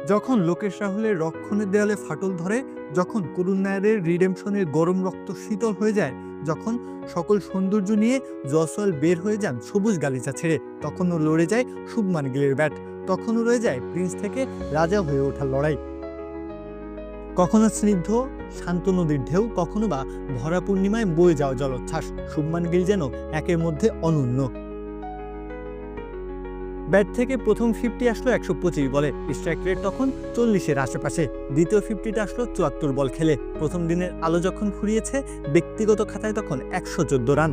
যখন লোকেশ রাহুলের রক্ষণের দেয়ালে ফাটল ধরে, যখন করুণ নায়ারের রিডেমশনের গরম রক্ত শীতল হয়ে যায়, যখন সকল সৌন্দর্য নিয়ে জয়সওয়াল বের হয়ে যান সবুজ গালিচা ছেড়ে, তখনও লড়ে যায় শুভমান গিলের ব্যাট, তখনও রয়ে যায় প্রিন্স থেকে রাজা হয়ে ওঠার লড়াই। কখনো স্নিগ্ধ শান্ত নদীর ঢেউ, কখনো বা ভরা পূর্ণিমায় বয়ে যাওয়া জলোচ্ছ্বাস, শুভমান গিল যেন একের মধ্যে অনন্য। ব্যাট থেকে প্রথম 50 আসলো 125 বলে, স্ট্রাইক রেট তখন 40-এর আশেপাশে। দ্বিতীয় 50টা আসলো 74 বল খেলে। প্রথম দিনের আলো যখন ফুরিয়েছে, ব্যক্তিগত খাতায় তখন 114 রান।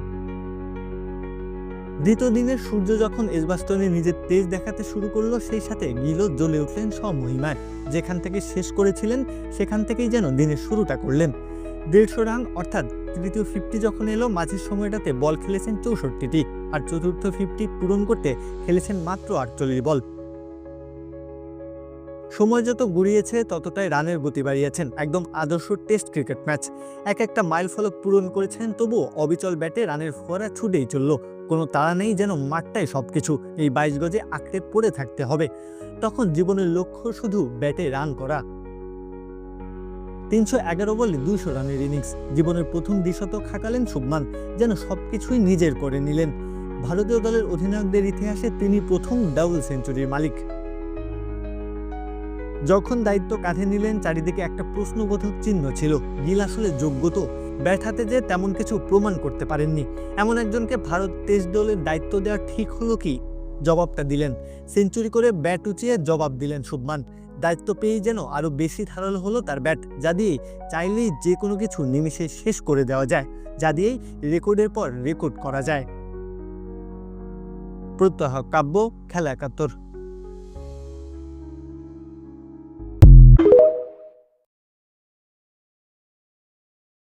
দ্বিতীয় দিনের সূর্য যখন এজবাস্টনে নিজের তেজ দেখাতে শুরু করলো, সেই সাথে গিলও জ্বলে উঠলেন স্বমহিমায়। যেখান থেকে শেষ করেছিলেন সেখান থেকেই যেন দিনের শুরুটা করলেন। 150 রান অর্থাৎ তৃতীয় 50 যখন এলো, মাঝের সময়টাতে বল খেলেছেন 64টি, আর চতুর্থ 50 পূরণ করতে খেলেছেন মাত্র 48 বল। সময় যত গড়িয়েছে ততটাই রানের গতি বাড়িয়েছেন। একদম আদর্শ টেস্ট ক্রিকেট ম্যাচ। এক একটা মাইল ফলক পূরণ করেছেন, তবুও অবিচল ব্যাটে রানের ফোয়ারা ছুটেই চলল। কোনো তাড়া নেই, যেন মাঠটাই সবকিছু, এই 22 গজে আঁকড়ে পড়ে থাকতে হবে। তখন জীবনের লক্ষ্য শুধু ব্যাটে রান করা। 311 বলে 200 রানের ইনিংস। জীবনের প্রথম দ্বিশতক হাঁকালেন শুভমান, যেন সবকিছুই নিজের করে নিলেন। ভারতীয় দলের অধিনায়কদের ইতিহাসে তিনি প্রথম ডাবল সেঞ্চুরির মালিক। যখন দায়িত্ব কাঁধে নিলেন, চারিদিকে একটা প্রশ্নবোধক চিহ্ন ছিল, গিল আসলে যোগ্য তো? ব্যাট হাতে যে তেমন কিছু প্রমাণ করতে পারেননি, এমন একজনকে ভারত টেস্ট দলের দায়িত্ব দেওয়া ঠিক হলো কি? জবাবটা দিলেন। সেঞ্চুরি করে ব্যাট উঁচিয়ে জবাব দিলেন শুভমান। দায়িত্ব পেয়েই যেন আরো বেশি ধারালো হলো তার ব্যাট, যা দিয়ে চাইলেই যে কোনো কিছু নিমিষে শেষ করে দেওয়া যায়, যা দিয়েই রেকর্ডের পর রেকর্ড করা যায়। প্রত্যহ কাব্য, খেলা 71।